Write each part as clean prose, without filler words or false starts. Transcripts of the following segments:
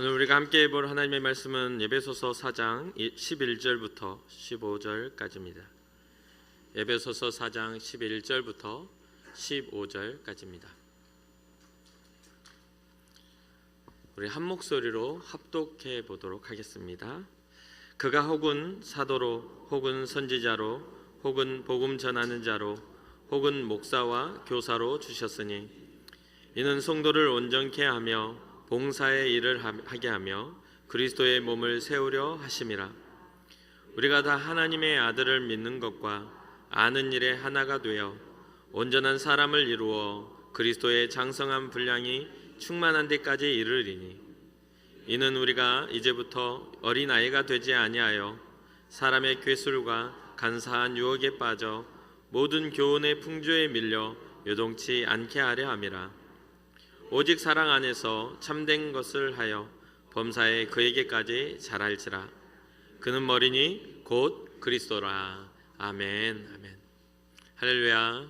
오늘 우리가 함께 볼 하나님의 말씀은 에베소서 4장 11절부터 15절까지입니다. 에베소서 4장 11절부터 15절까지입니다. 우리 한 목소리로 합독해 보도록 하겠습니다. 그가 혹은 사도로 혹은 선지자로 혹은 복음 전하는 자로 혹은 목사와 교사로 주셨으니 이는 성도를 온전케 하며 봉사의 일을 하게 하며 그리스도의 몸을 세우려 하심이라. 우리가 다 하나님의 아들을 믿는 것과 아는 일에 하나가 되어 온전한 사람을 이루어 그리스도의 장성한 분량이 충만한 데까지 이르리니 이는 우리가 이제부터 어린아이가 되지 아니하여 사람의 괴술과 간사한 유혹에 빠져 모든 교훈의 풍조에 밀려 요동치 않게 하려 함이라. 오직 사랑 안에서 참된 것을 하여 범사에 그에게까지 자랄지라. 그는 머리니 곧 그리스도라. 아멘. 아멘. 할렐루야.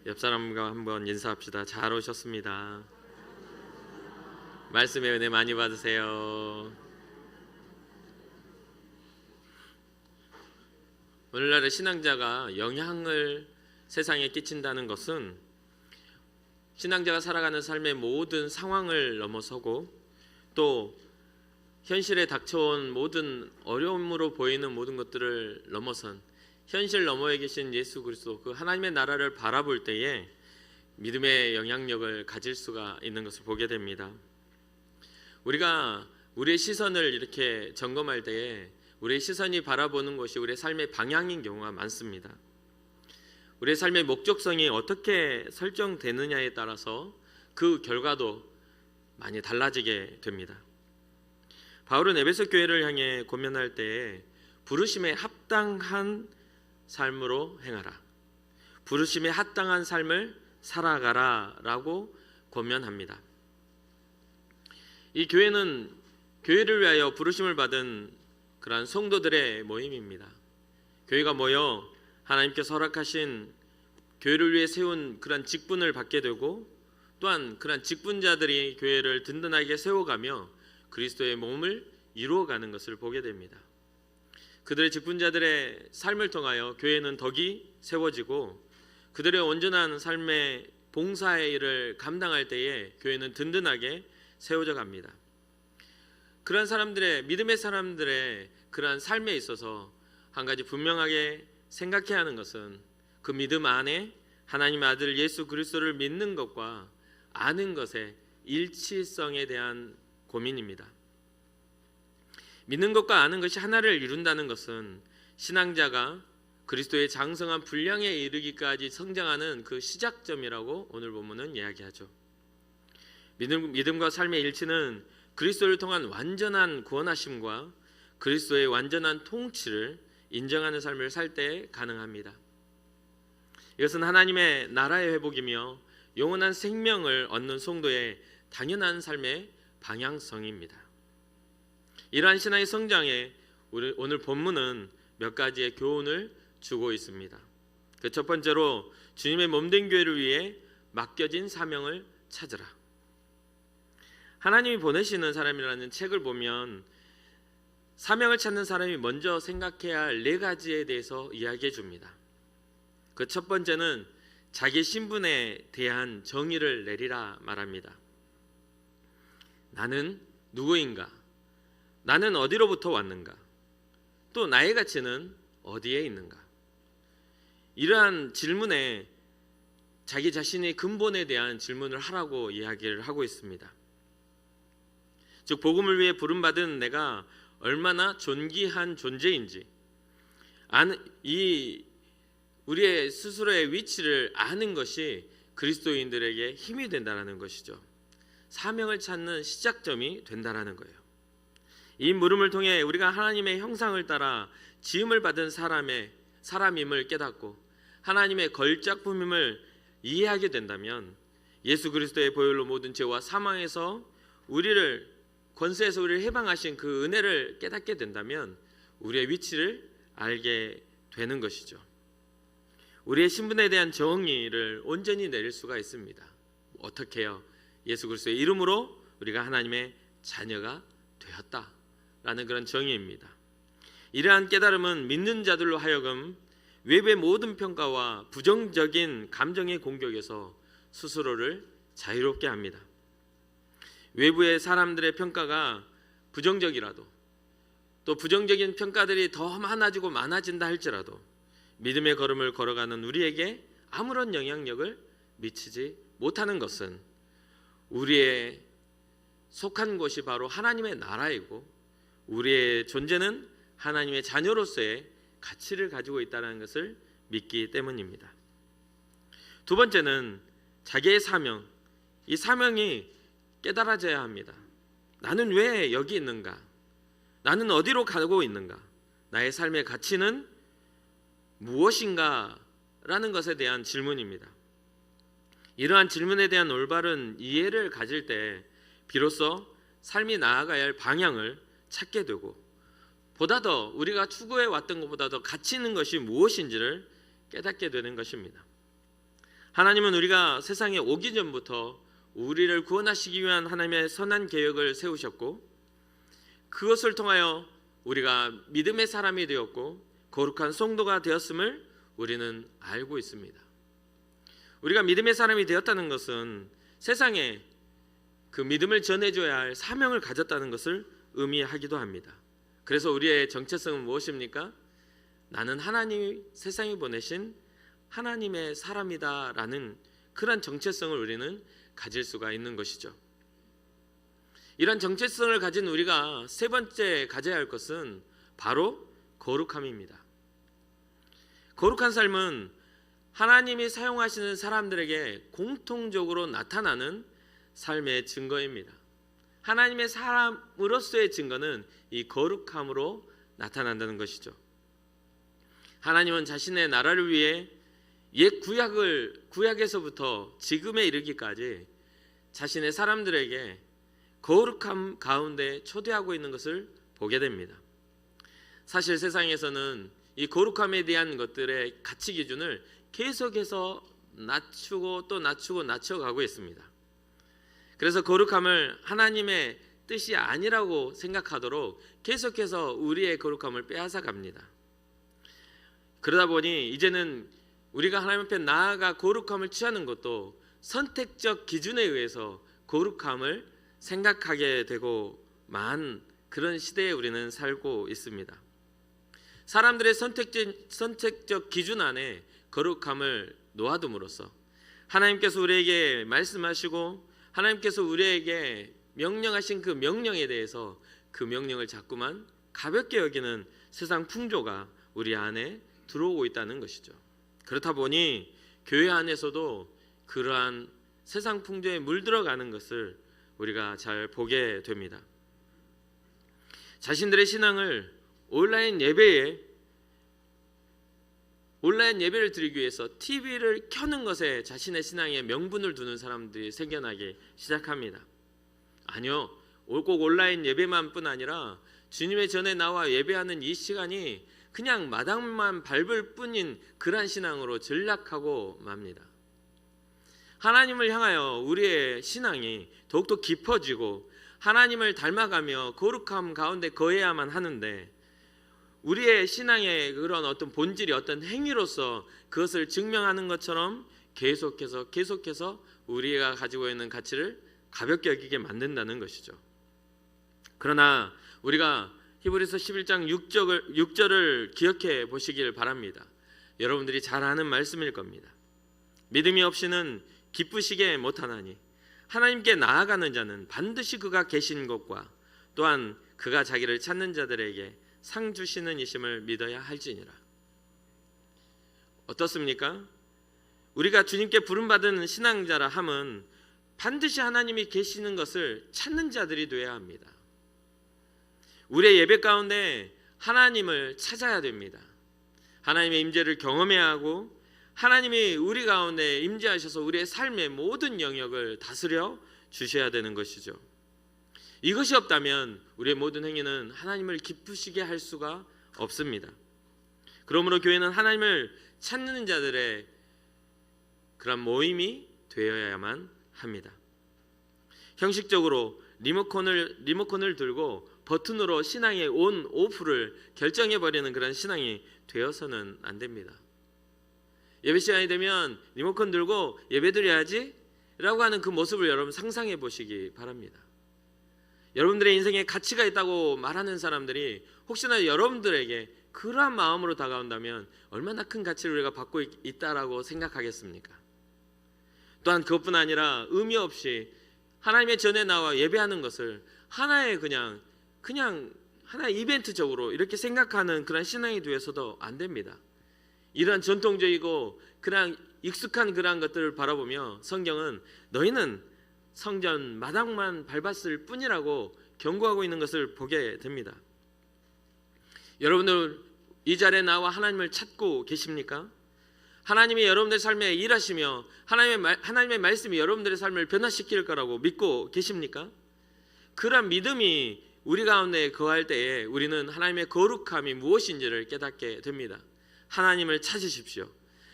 옆 사람과 한번 인사합시다. 잘 오셨습니다. 말씀의 은혜 많이 받으세요. 오늘날의 신앙자가 영향을 세상에 끼친다는 것은 신앙자가 살아가는 삶의 모든 상황을 넘어서고 또 현실에 닥쳐온 모든 어려움으로 보이는 모든 것들을 넘어선 현실 너머에 계신 예수 그리스도, 그 하나님의 나라를 바라볼 때에 믿음의 영향력을 가질 수가 있는 것을 보게 됩니다. 우리가 우리의 시선을 이렇게 점검할 때에 우리의 시선이 바라보는 것이 우리의 삶의 방향인 경우가 많습니다. 우리의 삶의 목적성이 어떻게 설정되느냐에 따라서 그 결과도 많이 달라지게 됩니다. 바울은 에베소 교회를 향해 권면할 때에 부르심에 합당한 삶으로 행하라, 부르심에 합당한 삶을 살아가라 라고 권면합니다. 이 교회는 교회를 위하여 부르심을 받은 그러한 성도들의 모임입니다. 교회가 모여 하나님께서 허락하신 교회를 위해 세운 그런 직분을 받게 되고 또한 그런 직분자들이 교회를 든든하게 세워가며 그리스도의 몸을 이루어가는 것을 보게 됩니다. 그들의 직분자들의 삶을 통하여 교회는 덕이 세워지고 그들의 온전한 삶의 봉사의 일을 감당할 때에 교회는 든든하게 세워져 갑니다. 그런 사람들의, 믿음의 사람들의 그러한 삶에 있어서 한 가지 분명하게 생각해야 하는 것은 그 믿음 안에 하나님의 아들 예수 그리스도를 믿는 것과 아는 것의 일치성에 대한 고민입니다. 믿는 것과 아는 것이 하나를 이룬다는 것은 신앙자가 그리스도의 장성한 분량에 이르기까지 성장하는 그 시작점이라고 오늘 본문은 이야기하죠. 믿음과 삶의 일치는 그리스도를 통한 완전한 구원하심과 그리스도의 완전한 통치를 인정하는 삶을 살 때 가능합니다. 이것은 하나님의 나라의 회복이며 영원한 생명을 얻는 성도의 당연한 삶의 방향성입니다. 이러한 신앙의 성장에 오늘 본문은 몇 가지의 교훈을 주고 있습니다. 그 첫 번째로 주님의 몸된 교회를 위해 맡겨진 사명을 찾으라. 하나님이 보내시는 사람이라는 책을 보면 사명을 찾는 사람이 먼저 생각해야 할 네 가지에 대해서 이야기해 줍니다. 그 첫 번째는 자기 신분에 대한 정의를 내리라 말합니다. 나는 누구인가? 나는 어디로부터 왔는가? 또 나의 가치는 어디에 있는가? 이러한 질문에 자기 자신의 근본에 대한 질문을 하라고 이야기를 하고 있습니다. 즉 복음을 위해 부름받은 내가 얼마나 존귀한 존재인지 우리의 스스로의 위치를 아는 것이 그리스도인들에게 힘이 된다는 것이죠. 사명을 찾는 시작점이 된다는 거예요. 이 물음을 통해 우리가 하나님의 형상을 따라 지음을 받은 사람임을 깨닫고 하나님의 걸작품임을 이해하게 된다면 예수 그리스도의 보혈로 모든 죄와 사망에서 권세에서 우리를 해방하신 그 은혜를 깨닫게 된다면 우리의 위치를 알게 되는 것이죠. 우리의 신분에 대한 정의를 온전히 내릴 수가 있습니다. 어떻게요? 예수 그리스도의 이름으로 우리가 하나님의 자녀가 되었다라는 그런 정의입니다. 이러한 깨달음은 믿는 자들로 하여금 외부의 모든 평가와 부정적인 감정의 공격에서 스스로를 자유롭게 합니다. 외부의 사람들의 평가가 부정적이라도, 또 부정적인 평가들이 더 많아지고 많아진다 할지라도 믿음의 걸음을 걸어가는 우리에게 아무런 영향력을 미치지 못하는 것은 우리의 속한 곳이 바로 하나님의 나라이고 우리의 존재는 하나님의 자녀로서의 가치를 가지고 있다는 것을 믿기 때문입니다. 두 번째는 자기의 사명, 이 사명이 깨달아져야 합니다. 나는 왜 여기 있는가? 나는 어디로 가고 있는가? 나의 삶의 가치는 무엇인가? 라는 것에 대한 질문입니다. 이러한 질문에 대한 올바른 이해를 가질 때 비로소 삶이 나아가야 할 방향을 찾게 되고 보다 더 우리가 추구해 왔던 것보다 더 가치 있는 것이 무엇인지를 깨닫게 되는 것입니다. 하나님은 우리가 세상에 오기 전부터 우리를 구원하시기 위한 하나님의 선한 계획을 세우셨고 그것을 통하여 우리가 믿음의 사람이 되었고 거룩한 성도가 되었음을 우리는 알고 있습니다. 우리가 믿음의 사람이 되었다는 것은 세상에 그 믿음을 전해줘야 할 사명을 가졌다는 것을 의미하기도 합니다. 그래서 우리의 정체성은 무엇입니까? 나는 하나님이 세상에 보내신 하나님의 사람이다 라는 그런 정체성을 우리는 가질 수가 있는 것이죠. 이런 정체성을 가진 우리가 세 번째 가져야 할 것은 바로 거룩함입니다. 거룩한 삶은 하나님이 사용하시는 사람들에게 공통적으로 나타나는 삶의 증거입니다. 하나님의 사람으로서의 증거는 이 거룩함으로 나타난다는 것이죠. 하나님은 자신의 나라를 위해 옛 구약에서부터 지금에 이르기까지 자신의 사람들에게 거룩함 가운데 초대하고 있는 것을 보게 됩니다. 사실 세상에서는 이 거룩함에 대한 것들의 가치 기준을 계속해서 낮추고 또 낮춰가고 있습니다. 그래서 거룩함을 하나님의 뜻이 아니라고 생각하도록 계속해서 우리의 거룩함을 빼앗아 갑니다. 그러다 보니 이제는 우리가 하나님 앞에 나아가 거룩함을 취하는 것도 선택적 기준에 의해서 거룩함을 생각하게 되고 만 그런 시대에 우리는 살고 있습니다. 사람들의 선택적 기준 안에 거룩함을 놓아둠으로써 하나님께서 우리에게 말씀하시고 하나님께서 우리에게 명령하신 그 명령에 대해서 그 명령을 자꾸만 가볍게 여기는 세상 풍조가 우리 안에 들어오고 있다는 것이죠. 그렇다 보니 교회 안에서도 그러한 세상 풍조에 물들어가는 것을 우리가 잘 보게 됩니다. 자신들의 신앙을 온라인 예배를 드리기 위해서 TV를 켜는 것에 자신의 신앙에 명분을 두는 사람들이 생겨나기 시작합니다. 아니요, 꼭 온라인 예배만 뿐 아니라 주님의 전에 나와 예배하는 이 시간이 그냥 마당만 밟을 뿐인 그러한 신앙으로 전락하고 맙니다. 하나님을 향하여 우리의 신앙이 더욱더 깊어지고 하나님을 닮아가며 거룩함 가운데 거해야만 하는데 우리의 신앙의 그런 어떤 본질이 어떤 행위로서 그것을 증명하는 것처럼 계속해서 우리가 가지고 있는 가치를 가볍게 여기게 만든다는 것이죠. 그러나 우리가 히브리서 11장 6절을 기억해 보시길 바랍니다. 여러분들이 잘 아는 말씀일 겁니다. 믿음이 없이는 기쁘시게 못하나니 하나님께 나아가는 자는 반드시 그가 계신 것과 또한 그가 자기를 찾는 자들에게 상 주시는 이심을 믿어야 할지니라. 어떻습니까? 우리가 주님께 부름받은 신앙자라 함은 반드시 하나님이 계시는 것을 찾는 자들이 되어야 합니다. 우리의 예배 가운데 하나님을 찾아야 됩니다. 하나님의 임재를 경험해야 하고 하나님이 우리 가운데 임재하셔서 우리의 삶의 모든 영역을 다스려 주셔야 되는 것이죠. 이것이 없다면 우리의 모든 행위는 하나님을 기쁘시게 할 수가 없습니다. 그러므로 교회는 하나님을 찾는 자들의 그런 모임이 되어야만 합니다. 형식적으로 리모컨을 들고 버튼으로 신앙의 온 오프를 결정해 버리는 그런 신앙이 되어서는 안 됩니다. 예배 시간이 되면 리모컨 들고 예배드려야지 라고 하는 그 모습을 여러분 상상해 보시기 바랍니다. 여러분들의 인생에 가치가 있다고 말하는 사람들이 혹시나 여러분들에게 그러한 마음으로 다가온다면 얼마나 큰 가치를 우리가 받고 있다라고 생각하겠습니까? 또한 그것뿐 아니라 의미 없이 하나님의 전에 나와 예배하는 것을 하나의 그냥 하나의 이벤트적으로 이렇게 생각하는 그런 신앙이 되어서도 안 됩니다. 이러한 전통적이고 그냥 익숙한 그러한 것들을 바라보며 성경은 너희는 성전 마당만 밟았을 뿐이라고 경고하고 있는 것을 보게 됩니다. 여러분들 이 자리에 나와 하나님을 찾고 계십니까? 하나님이 여러분들의 삶에 일하시며 하나님의 말씀이 여러분들의 삶을 변화시킬 거라고 믿고 계십니까? 그런 믿음이 우리 가운데 거할 때에 우리는 하나님의 거룩함이 무엇인지를 깨닫게 됩니다. 하나님을 찾으십시오.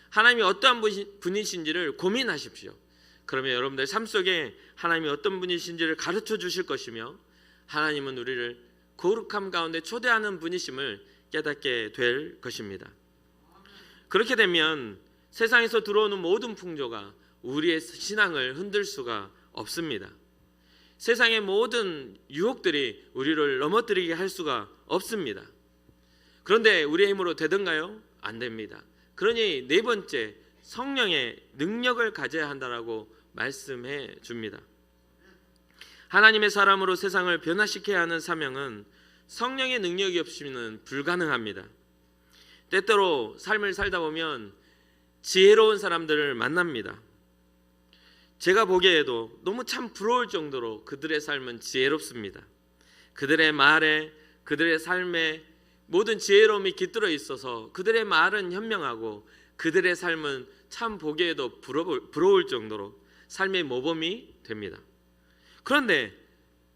하나님이 어떠한 분이신지를 고민하십시오. 그러면 여러분들 삶 속에 하나님이 어떤 분이신지를 가르쳐 주실 것이며 하나님은 우리를 거룩함 가운데 초대하는 분이심을 깨닫게 될 것입니다. 그렇게 되면 세상에서 들어오는 모든 풍조가 우리의 신앙을 흔들 수가 없습니다. 세상의 모든 유혹들이 우리를 넘어뜨리게 할 수가 없습니다. 그런데 우리의 힘으로 되던가요? 안 됩니다. 그러니 네 번째, 성령의 능력을 가져야 한다라고 말씀해 줍니다. 하나님의 사람으로 세상을 변화시켜야 하는 사명은 성령의 능력이 없이는 불가능합니다. 때때로 삶을 살다 보면 지혜로운 사람들을 만납니다. 제가 보기에도 너무 참 부러울 정도로 그들의 삶은 지혜롭습니다. 그들의 말에, 그들의 삶에 모든 지혜로움이 깃들어 있어서 그들의 말은 현명하고 그들의 삶은 참 보기에도 부러울 정도로 삶의 모범이 됩니다. 그런데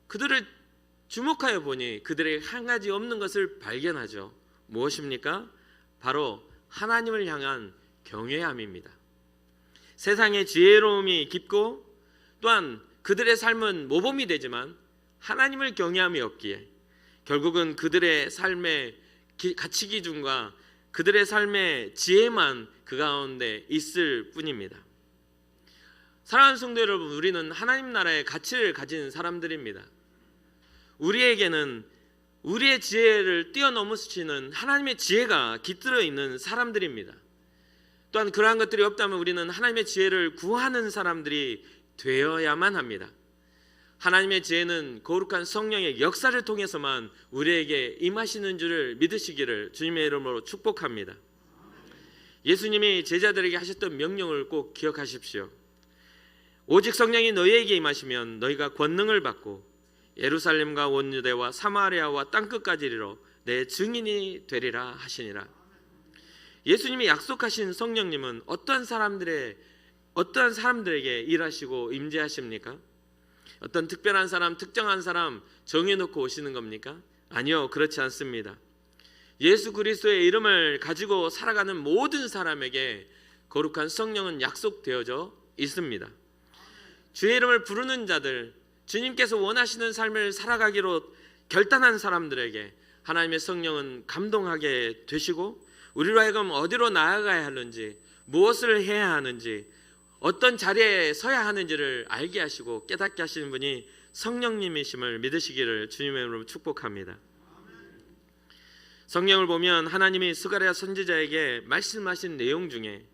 그들을 주목하여 보니 그들에게 한 가지 없는 것을 발견하죠. 무엇입니까? 바로 하나님을 향한 경외함입니다. 세상의 지혜로움이 깊고 또한 그들의 삶은 모범이 되지만 하나님을 경외함이 없기에 결국은 그들의 삶의 가치 기준과 그들의 삶의 지혜만 그 가운데 있을 뿐입니다. 사랑하는 성도 여러분, 우리는 하나님 나라의 가치를 가진 사람들입니다. 우리에게는 우리의 지혜를 뛰어넘으시는 하나님의 지혜가 깃들어 있는 사람들입니다. 또한 그러한 것들이 없다면 우리는 하나님의 지혜를 구하는 사람들이 되어야만 합니다. 하나님의 지혜는 거룩한 성령의 역사를 통해서만 우리에게 임하시는 줄을 믿으시기를 주님의 이름으로 축복합니다. 예수님이 제자들에게 하셨던 명령을 꼭 기억하십시오. 오직 성령이 너희에게 임하시면 너희가 권능을 받고 예루살렘과 온 유대와 사마리아와 땅끝까지 이르러 내 증인이 되리라 하시니라. 예수님이 약속하신 성령님은 어떠한 사람들에게 일하시고 임재하십니까? 어떤 특별한 사람, 특정한 사람 정해놓고 오시는 겁니까? 아니요, 그렇지 않습니다. 예수 그리스도의 이름을 가지고 살아가는 모든 사람에게 거룩한 성령은 약속되어져 있습니다. 주의 이름을 부르는 자들, 주님께서 원하시는 삶을 살아가기로 결단한 사람들에게 하나님의 성령은 감동하게 되시고 우리로 하여금 어디로 나아가야 하는지, 무엇을 해야 하는지, 어떤 자리에 서야 하는지를 알게 하시고 깨닫게 하시는 분이 성령님이심을 믿으시기를 주님의 이름으로 축복합니다. 성경을 보면 하나님이 스가랴 선지자에게 말씀하신 내용 중에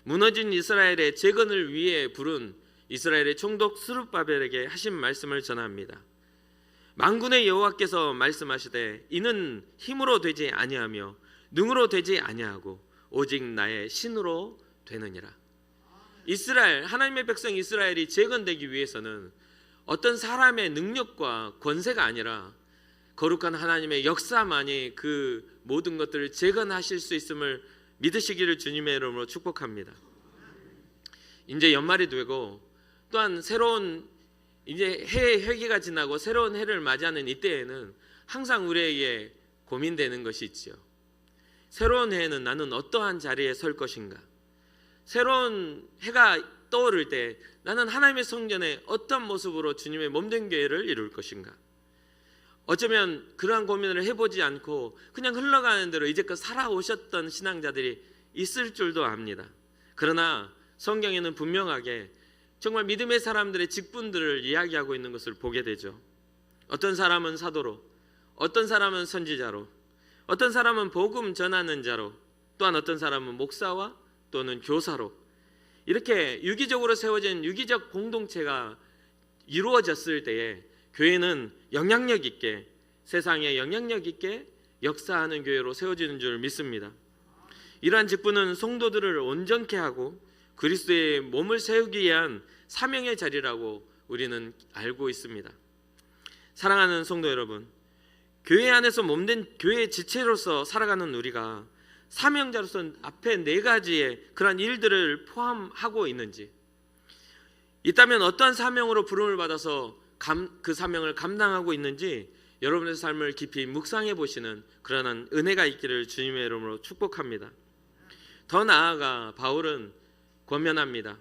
무너진 이스라엘의 재건을 위해 부른 이스라엘의 총독 스룹바벨에게 하신 말씀을 전합니다. 만군의 여호와께서 말씀하시되 이는 힘으로 되지 아니하며 능으로 되지 아니하고 오직 나의 신으로 되느니라. 이스라엘, 하나님의 백성 이스라엘이 재건되기 위해서는 어떤 사람의 능력과 권세가 아니라 거룩한 하나님의 역사만이 그 모든 것들을 재건하실 수 있음을 믿으시기를 주님의 이름으로 축복합니다. 이제 연말이 되고 또한 새로운 이제 해 회기가 지나고 새로운 해를 맞이하는 이때에는 항상 우리에게 고민되는 것이 있지요. 새로운 해에는 나는 어떠한 자리에 설 것인가? 새로운 해가 떠오를 때 나는 하나님의 성전에 어떤 모습으로 주님의 몸된 교회를 이룰 것인가? 어쩌면 그러한 고민을 해보지 않고 그냥 흘러가는 대로 이제껏 살아오셨던 신앙자들이 있을 줄도 압니다. 그러나 성경에는 분명하게 정말 믿음의 사람들의 직분들을 이야기하고 있는 것을 보게 되죠. 어떤 사람은 사도로, 어떤 사람은 선지자로, 어떤 사람은 복음 전하는 자로, 또한 어떤 사람은 목사와 또는 교사로, 이렇게 유기적으로 세워진 유기적 공동체가 이루어졌을 때에 교회는 영향력 있게, 세상에 영향력 있게 역사하는 교회로 세워지는 줄 믿습니다. 이러한 직분은 성도들을 온전케 하고 그리스도의 몸을 세우기 위한 사명의 자리라고 우리는 알고 있습니다. 사랑하는 성도 여러분, 교회 안에서 몸된 교회의 지체로서 살아가는 우리가 사명자로서 앞에 4가지의 그런 일들을 포함하고 있는지, 있다면 어떠한 사명으로 부름을 받아서 그 사명을 감당하고 있는지 여러분의 삶을 깊이 묵상해 보시는 그러한 은혜가 있기를 주님의 이름으로 축복합니다. 더 나아가 바울은 권면합니다.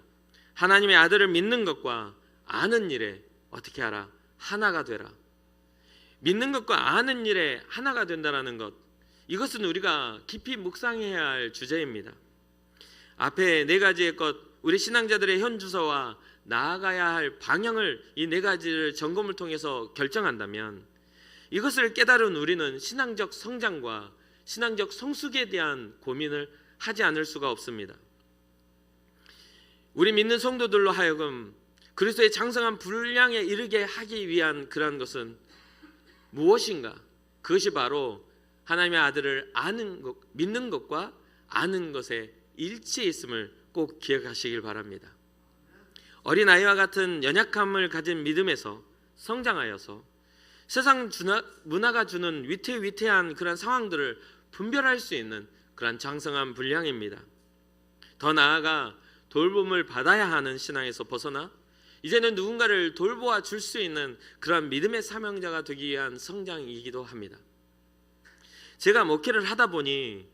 하나님의 아들을 믿는 것과 아는 일에 어떻게 하라? 하나가 되라. 믿는 것과 아는 일에 하나가 된다는 것, 이것은 우리가 깊이 묵상해야 할 주제입니다. 앞에 4가지의 것, 우리 신앙자들의 현주소와 나아가야 할 방향을 이 4가지를 점검을 통해서 결정한다면 이것을 깨달은 우리는 신앙적 성장과 신앙적 성숙에 대한 고민을 하지 않을 수가 없습니다. 우리 믿는 성도들로 하여금 그리스도의 장성한 분량에 이르게 하기 위한 그러한 것은 무엇인가? 그것이 바로 하나님의 아들을 아는 것, 믿는 것과 아는 것에 일치해 있음을 꼭 기억하시길 바랍니다. 어린아이와 같은 연약함을 가진 믿음에서 성장하여서 세상 문화가 주는 위태위태한 그런 상황들을 분별할 수 있는 그런 장성한 분량입니다. 더 나아가 돌봄을 받아야 하는 신앙에서 벗어나 이제는 누군가를 돌보아 줄 수 있는 그런 믿음의 사명자가 되기 위한 성장이기도 합니다. 제가 목회를 하다 보니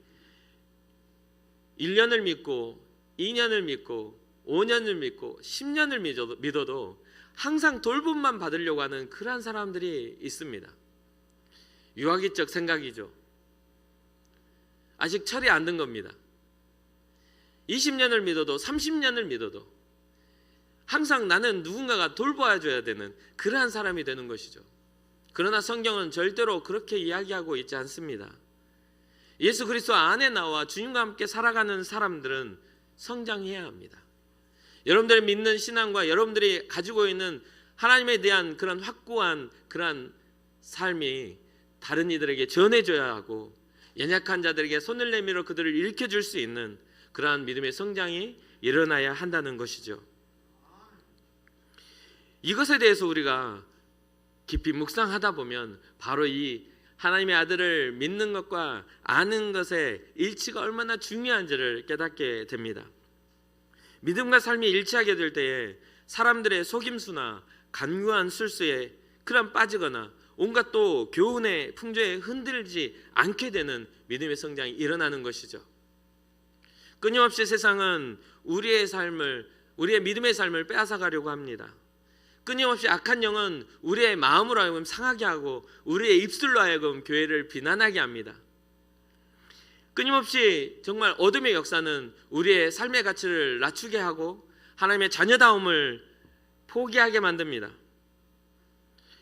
1년을 믿고 2년을 믿고 5년을 믿고 10년을 믿어도 항상 돌봄만 받으려고 하는 그런 사람들이 있습니다. 유아기적 생각이죠. 아직 철이 안 든 겁니다. 20년을 믿어도 30년을 믿어도 항상 나는 누군가가 돌봐줘야 되는 그러한 사람이 되는 것이죠. 그러나 성경은 절대로 그렇게 이야기하고 있지 않습니다. 예수 그리스도 안에 나와 주님과 함께 살아가는 사람들은 성장해야 합니다. 여러분들이 믿는 신앙과 여러분들이 가지고 있는 하나님에 대한 그런 확고한 그런 삶이 다른 이들에게 전해져야 하고 연약한 자들에게 손을 내밀어 그들을 일으켜줄 수 있는 그러한 믿음의 성장이 일어나야 한다는 것이죠. 이것에 대해서 우리가 깊이 묵상하다 보면 바로 이 하나님의 아들을 믿는 것과 아는 것의 일치가 얼마나 중요한지를 깨닫게 됩니다. 믿음과 삶이 일치하게 될 때에 사람들의 속임수나 간교한 술수에 그런 빠지거나 온갖 또 교훈의 풍조에 흔들리지 않게 되는 믿음의 성장이 일어나는 것이죠. 끊임없이 세상은 우리의 믿음의 삶을 빼앗아가려고 합니다. 끊임없이 악한 영은 우리의 마음으로 하여금 상하게 하고 우리의 입술로 하여금 교회를 비난하게 합니다. 끊임없이 정말 어둠의 역사는 우리의 삶의 가치를 낮추게 하고 하나님의 자녀다움을 포기하게 만듭니다.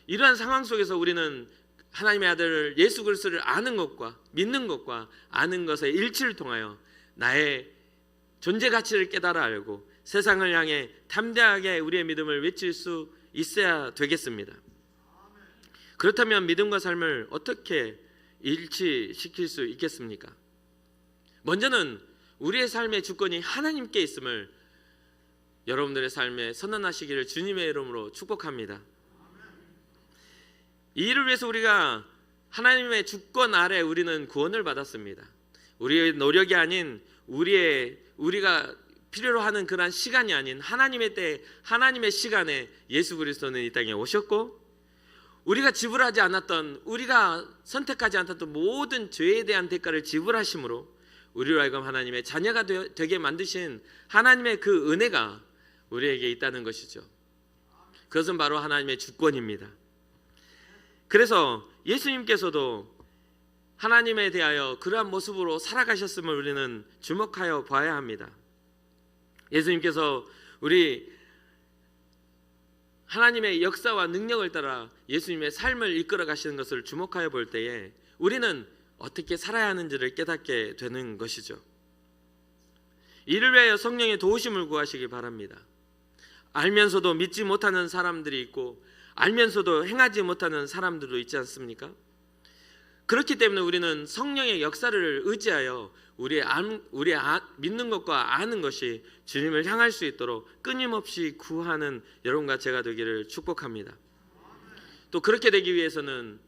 이러한 상황 속에서 우리는 하나님의 아들 예수 그리스도를 아는 것과 믿는 것과 아는 것의 일치를 통하여 나의 존재 가치를 깨달아 알고 세상을 향해 담대하게 우리의 믿음을 외칠 수 있어야 되겠습니다. 그렇다면 믿음과 삶을 어떻게 일치시킬 수 있겠습니까? 먼저는 우리의 삶의 주권이 하나님께 있음을 여러분들의 삶에 선언하시기를 주님의 이름으로 축복합니다. 이 일을 위해서 우리가 하나님의 주권 아래 우리는 구원을 받았습니다. 우리의 노력이 아닌 우리가 필요로 하는 그러한 시간이 아닌 하나님의 때 하나님의 시간에 예수 그리스도는 이 땅에 오셨고 우리가 지불하지 않았던 우리가 선택하지 않았던 모든 죄에 대한 대가를 지불하심으로 우리로 하여금 하나님의 자녀가 되게 만드신 하나님의 그 은혜가 우리에게 있다는 것이죠. 그것은 바로 하나님의 주권입니다. 그래서 예수님께서도 하나님에 대하여 그러한 모습으로 살아가셨음을 우리는 주목하여 봐야 합니다. 예수님께서 우리 하나님의 역사와 능력을 따라 예수님의 삶을 이끌어 가시는 것을 주목하여 볼 때에 우리는 어떻게 살아야 하는지를 깨닫게 되는 것이죠. 이를 위하여 성령의 도우심을 구하시기 바랍니다. 알면서도 믿지 못하는 사람들이 있고 알면서도 행하지 못하는 사람들도 있지 않습니까? 그렇기 때문에 우리는 성령의 역사를 의지하여 우리의 믿는 것과 아는 것이 주님을 향할 수 있도록 끊임없이 구하는 여러분과 제가 되기를 축복합니다. 또 그렇게 되기 위해서는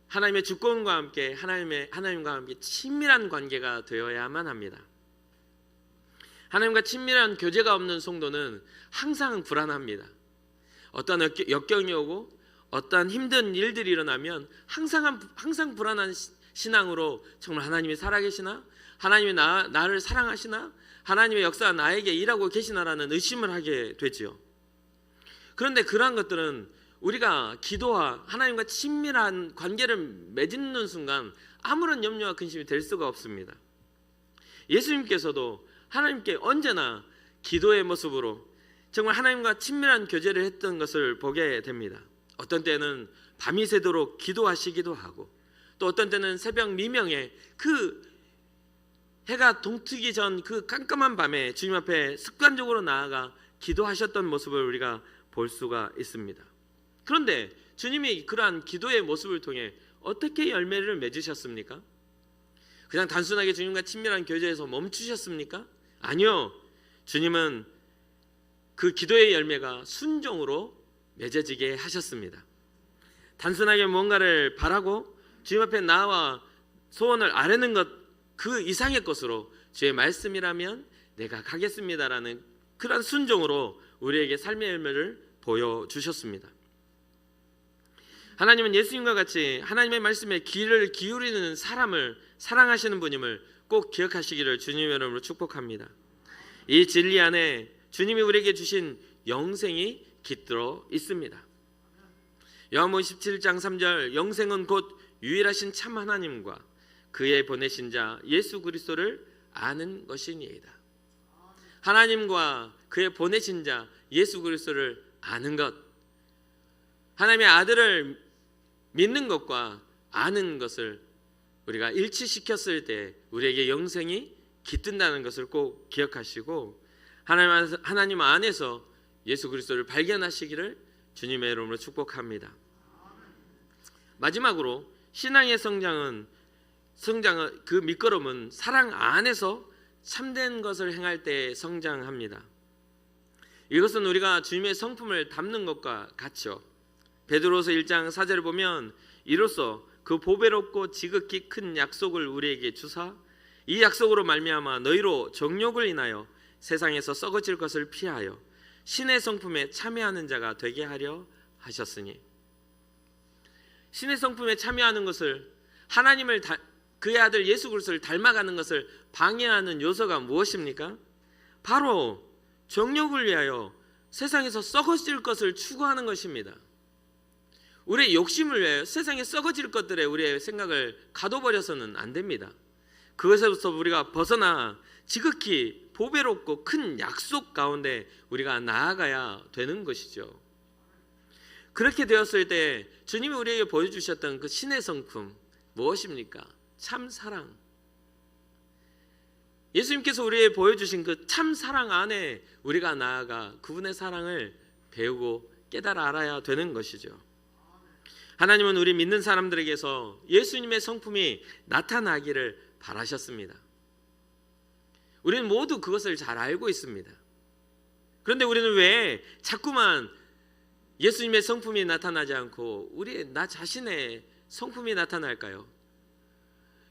하나님의 주권과 함께 하나님과 함께 친밀한 관계가 되어야만 합니다. 하나님과 친밀한 교제가 없는 성도는 항상 불안합니다. 어떤 역경이 오고 어떠한 힘든 일들이 일어나면 항상 불안한 신앙으로 정말 하나님이 살아계시나? 하나님이 나를 사랑하시나? 하나님의 역사가 나에게 일하고 계시나라는 의심을 하게 되지요. 그런데 그러한 것들은 우리가 기도와 하나님과 친밀한 관계를 맺는 순간 아무런 염려와 근심이 될 수가 없습니다. 예수님께서도 하나님께 언제나 기도의 모습으로 정말 하나님과 친밀한 교제를 했던 것을 보게 됩니다. 어떤 때는 밤이 새도록 기도하시기도 하고 또 어떤 때는 새벽 미명에 그 해가 동트기 전 그 깜깜한 밤에 주님 앞에 습관적으로 나아가 기도하셨던 모습을 우리가 볼 수가 있습니다. 그런데 주님이 그러한 기도의 모습을 통해 어떻게 열매를 맺으셨습니까? 그냥 단순하게 주님과 친밀한 교제에서 멈추셨습니까? 아니요. 주님은 그 기도의 열매가 순종으로 맺어지게 하셨습니다. 단순하게 뭔가를 바라고 주님 앞에 나와 소원을 아뢰는 것 그 이상의 것으로 주의 말씀이라면 내가 가겠습니다라는 그런 순종으로 우리에게 삶의 열매를 보여주셨습니다. 하나님은 예수님과 같이 하나님의 말씀에 귀를 기울이는 사람을 사랑하시는 분임을 꼭 기억하시기를 주님의 이름으로 축복합니다. 이 진리 안에 주님이 우리에게 주신 영생이 깃들어 있습니다. 요한복음 17장 3절 영생은 곧 유일하신 참 하나님과 그의 보내신 자 예수 그리스도를 아는 것이니이다. 하나님과 그의 보내신 자 예수 그리스도를 아는 것, 하나님의 아들을 믿는 것과 아는 것을 우리가 일치시켰을 때 우리에게 영생이 깃든다는 것을 꼭 기억하시고 하나님 안에서 예수 그리스도를 발견하시기를 주님의 이름으로 축복합니다. 마지막으로 신앙의 성장은 그 밑거름은 사랑 안에서 참된 것을 행할 때 성장합니다. 이것은 우리가 주님의 성품을 담는 것과 같죠. 베드로서 1장 4절을 보면 이로써 그 보배롭고 지극히 큰 약속을 우리에게 주사 이 약속으로 말미암아 너희로 정욕을 인하여 세상에서 썩어질 것을 피하여 신의 성품에 참여하는 자가 되게 하려 하셨으니, 신의 성품에 참여하는 것을 하나님을 그의 아들 예수 그리스도를 닮아가는 것을 방해하는 요소가 무엇입니까? 바로 정욕을 위하여 세상에서 썩어질 것을 추구하는 것입니다. 우리의 욕심을 위하여 세상에 썩어질 것들에 우리의 생각을 가둬버려서는 안 됩니다. 그것에서 우리가 벗어나 지극히 보배롭고 큰 약속 가운데 우리가 나아가야 되는 것이죠. 그렇게 되었을 때 주님이 우리에게 보여주셨던 그 신의 성품 무엇입니까? 참 사랑. 예수님께서 우리에게 보여주신 그 참 사랑 안에 우리가 나아가 그분의 사랑을 배우고 깨달아 알아야 되는 것이죠. 하나님은 우리 믿는 사람들에게서 예수님의 성품이 나타나기를 바라셨습니다. 우리는 모두 그것을 잘 알고 있습니다. 그런데 우리는 왜 자꾸만 예수님의 성품이 나타나지 않고 나 자신의 성품이 나타날까요?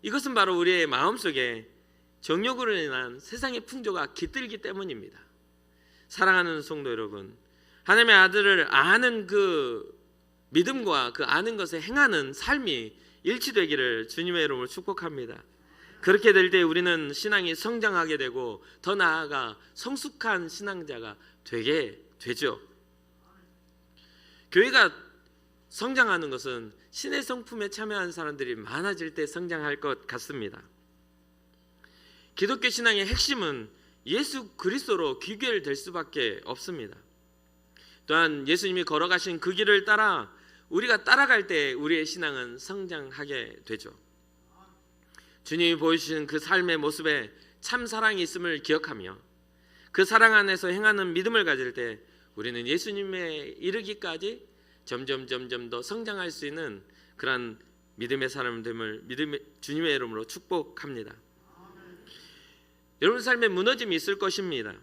이것은 바로 우리의 마음속에 정욕으로 인한 세상의 풍조가 깃들기 때문입니다. 사랑하는 성도 여러분, 하나님의 아들을 아는 그 믿음과 그 아는 것에 행하는 삶이 일치되기를 주님의 이름으로 축복합니다. 그렇게 될 때 우리는 신앙이 성장하게 되고 더 나아가 성숙한 신앙자가 되게 되죠. 교회가 성장하는 것은 신의 성품에 참여한 사람들이 많아질 때 성장할 것 같습니다. 기독교 신앙의 핵심은 예수 그리스도로 귀결될 수밖에 없습니다. 또한 예수님이 걸어가신 그 길을 따라 우리가 따라갈 때 우리의 신앙은 성장하게 되죠. 주님이 보여주신 그 삶의 모습에 참 사랑이 있음을 기억하며 그 사랑 안에서 행하는 믿음을 가질 때 우리는 예수님에 이르기까지 점점 더 성장할 수 있는 그런 믿음의 사람됨을 주님의 이름으로 축복합니다. 여러분 삶에 무너짐이 있을 것입니다.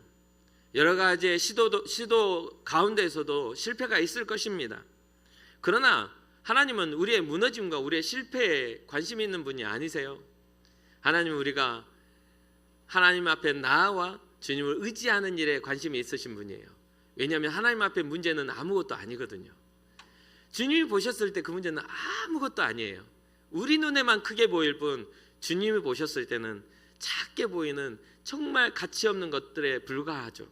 여러 가지의 시도 가운데에서도 실패가 있을 것입니다. 그러나 하나님은 우리의 무너짐과 우리의 실패에 관심이 있는 분이 아니세요. 하나님은 우리가 하나님 앞에 나와 주님을 의지하는 일에 관심이 있으신 분이에요. 왜냐하면 하나님 앞에 문제는 아무것도 아니거든요. 주님이 보셨을 때 그 문제는 아무것도 아니에요. 우리 눈에만 크게 보일 뿐 주님이 보셨을 때는 작게 보이는 정말 가치 없는 것들에 불과하죠.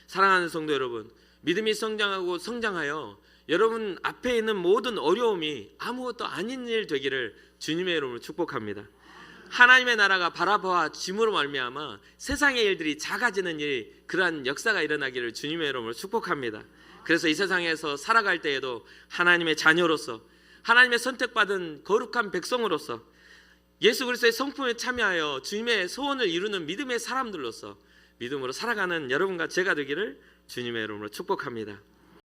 사랑하는 성도 여러분, 믿음이 성장하고 성장하여 여러분 앞에 있는 모든 어려움이 아무것도 아닌 일 되기를 주님의 이름으로 축복합니다. 하나님의 나라가 바라보아짐으로 말미암아 세상의 일들이 작아지는 그러한 역사가 일어나기를 주님의 이름으로 축복합니다. 그래서 이 세상에서 살아갈 때에도 하나님의 자녀로서 하나님의 선택받은 거룩한 백성으로서 예수 그리스도의 성품에 참여하여 주님의 소원을 이루는 믿음의 사람들로서 믿음으로 살아가는 여러분과 제가 되기를 주님의 이름으로 축복합니다.